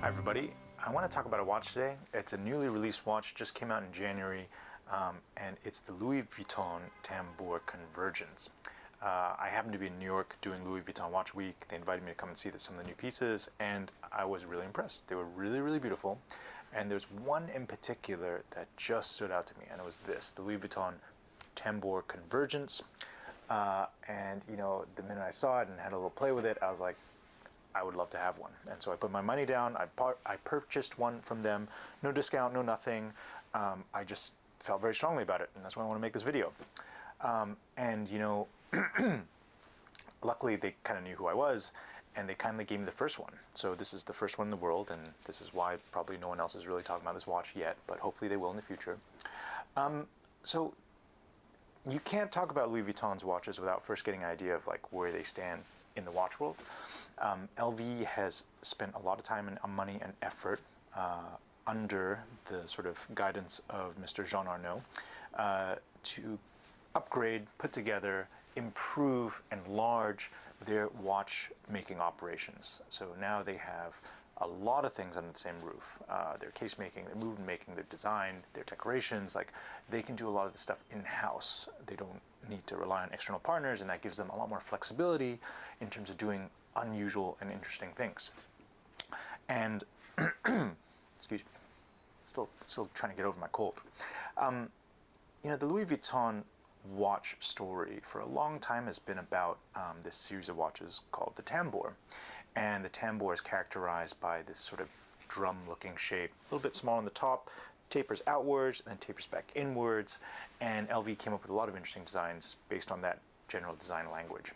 everybody. I want to talk about a watch today. It's a newly released watch, just came out in January, and it's the Louis Vuitton Tambour Convergence. I happened to be in New York doing Louis Vuitton Watch Week. They invited me to come and see some of the new pieces, and I was really impressed. They were really, really beautiful. And there's one in particular that just stood out to me, and it was this, the Louis Vuitton Tambour Convergence. And you know, the minute I saw it and had a little play with it, I was like, I would love to have one. And so I put my money down. I purchased one from them. No discount, no nothing. I just felt very strongly about it, and that's why I want to make this video. And you know, luckily they kind of knew who I was, and they kindly gave me the first one. So this is the first one in the world, and this is why probably no one else is really talking about this watch yet, but hopefully they will in the future. So you can't talk about Louis Vuitton's watches without first getting an idea of like where they stand in the watch world. LV has spent a lot of time and money and effort under the sort of guidance of Mr. Jean Arnault to upgrade, put together, improve, enlarge their watchmaking operations. So now they have a lot of things under the same roof. Their case making, their movement making, their design, their decorations, like they can do a lot of the stuff in-house. They don't need to rely on external partners, and that gives them a lot more flexibility in terms of doing unusual and interesting things. And excuse me, still trying to get over my cold. You know, the Louis Vuitton watch story for a long time has been about this series of watches called the Tambour. And the Tambour is characterized by this sort of drum-looking shape, a little bit small on the top, tapers outwards, and then tapers back inwards. And LV came up with a lot of interesting designs based on that general design language.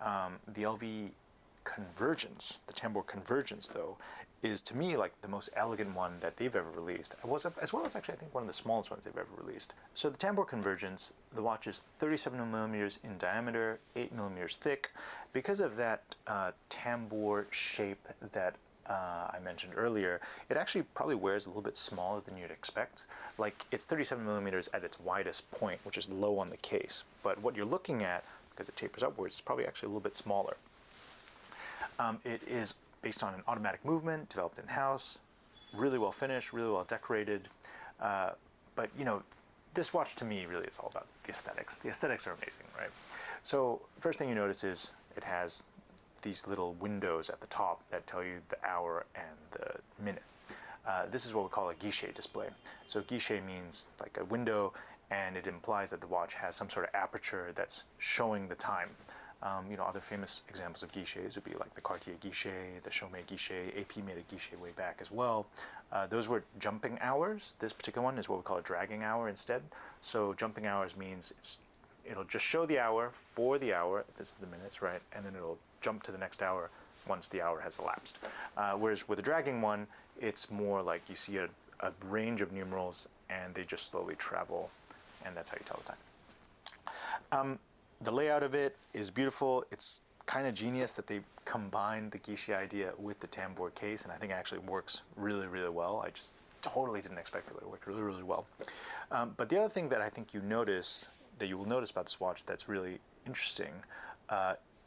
The LV Convergence, the Tambour Convergence, though, is to me like the most elegant one that they've ever released, as well as actually I think one of the smallest ones they've ever released. So the Tambour Convergence, the watch is 37 millimeters in diameter, 8 millimeters thick. Because of that tambour shape that I mentioned earlier, it actually probably wears a little bit smaller than you'd expect. Like it's 37 millimeters at its widest point, which is low on the case. But what you're looking at, because it tapers upwards, is probably actually a little bit smaller. It is based on an automatic movement, developed in-house, really well finished, really well decorated. But you know, this watch to me really is all about the aesthetics. The aesthetics are amazing, right? So first thing you notice is it has these little windows at the top that tell you the hour and the minute. This is what we call a guichet display. So guichet means like a window, and it implies that the watch has some sort of aperture that's showing the time. You know, other famous examples of guichets would be like the Cartier guichet, the Chaumet guichet. AP made a guichet way back as well. Those were jumping hours. This particular one is what we call a dragging hour instead. So jumping hours means it'll just show the hour for the hour. This is the minutes, right? And then it'll jump to the next hour once the hour has elapsed. Whereas with a dragging one, it's more like you see a range of numerals and they just slowly travel, and that's how you tell the time. The layout of it is beautiful. It's kind of genius that they combined the guichet idea with the tambour case, and I think it actually works really, really well. I just totally didn't expect it, but it worked really, really well. But the other thing that I think you will notice about this watch that's really interesting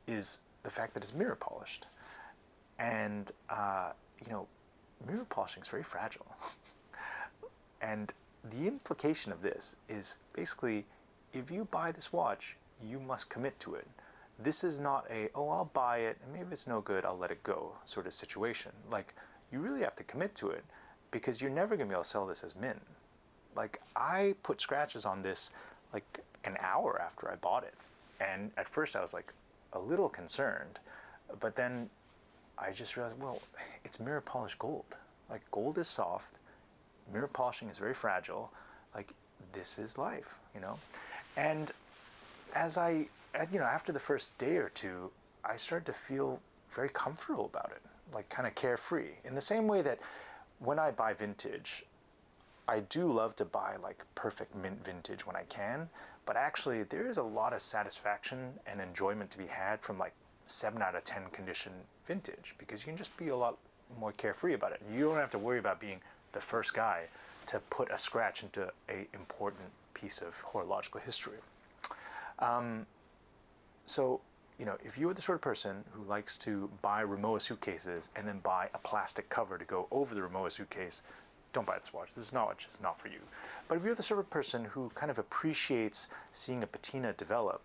is the fact that it's mirror polished. And, you know, mirror polishing is very fragile. And the implication of this is basically, if you buy this watch, you must commit to it. This is not oh, I'll buy it, and maybe it's no good, I'll let it go sort of situation. Like, you really have to commit to it, because you're never gonna be able to sell this as mint. Like, I put scratches on this like an hour after I bought it. And at first I was like a little concerned, but then I just realized, well, it's mirror polished gold. Like, gold is soft, mirror polishing is very fragile. Like, this is life, you know? And after the first day or two, I started to feel very comfortable about it, like kind of carefree. In the same way that when I buy vintage, I do love to buy like perfect mint vintage when I can, but actually there is a lot of satisfaction and enjoyment to be had from like 7 out of 10 condition vintage, because you can just be a lot more carefree about it. You don't have to worry about being the first guy to put a scratch into an important piece of horological history. So if you're the sort of person who likes to buy Rimowa suitcases and then buy a plastic cover to go over the Rimowa suitcase, don't buy this watch. This is not for you. But if you're the sort of person who kind of appreciates seeing a patina develop,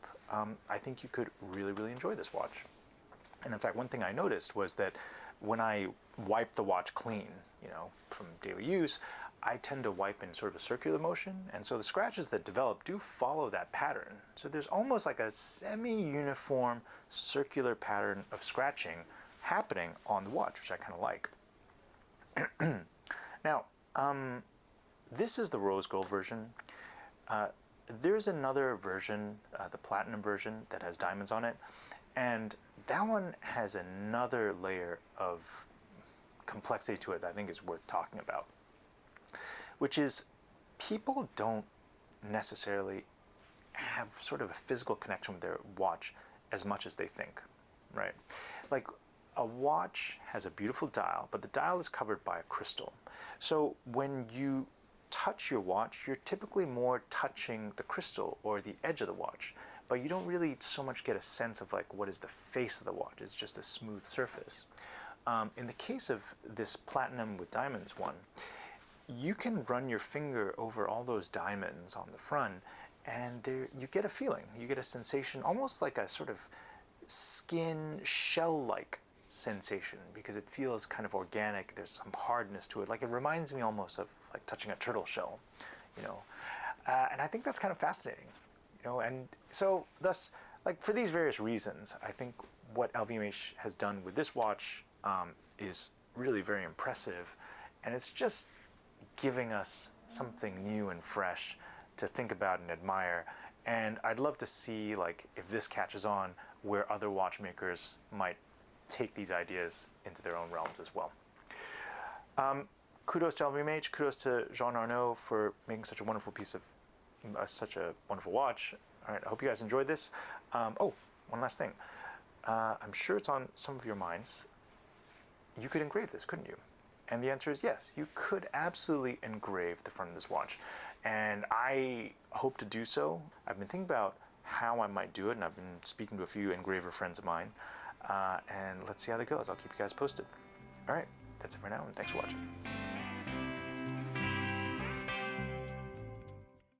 I think you could really, really enjoy this watch. And in fact, one thing I noticed was that when I wipe the watch clean, from daily use, I tend to wipe in sort of a circular motion, and so the scratches that develop do follow that pattern. So there's almost like a semi-uniform circular pattern of scratching happening on the watch, which I kind of like. Now, this is the rose gold version. There's another version, the platinum version, that has diamonds on it, and that one has another layer of complexity to it that I think is worth talking about, which is people don't necessarily have sort of a physical connection with their watch as much as they think, right? Like, a watch has a beautiful dial, but the dial is covered by a crystal. So when you touch your watch, you're typically more touching the crystal or the edge of the watch, but you don't really so much get a sense of like what is the face of the watch. It's just a smooth surface. In the case of this platinum with diamonds one, you can run your finger over all those diamonds on the front, and you get a feeling, you get a sensation, almost like a sort of skin shell-like sensation, because it feels kind of organic. There's some hardness to it. Like, it reminds me almost of like touching a turtle shell, and I think that's kind of fascinating, and so thus, like, for these various reasons, I think what LVMH has done with this watch is really very impressive, and it's just giving us something new and fresh to think about and admire. And I'd love to see, like, if this catches on, where other watchmakers might take these ideas into their own realms as well. Kudos to LVMH, kudos to Jean Arnaud for making such a wonderful piece of, such a wonderful watch. All right, I hope you guys enjoyed this. Oh, one last thing. I'm sure it's on some of your minds. You could engrave this, couldn't you? And the answer is yes, you could absolutely engrave the front of this watch. And I hope to do so. I've been thinking about how I might do it, and I've been speaking to a few engraver friends of mine. And let's see how that goes. I'll keep you guys posted. All right, that's it for now, and thanks for watching.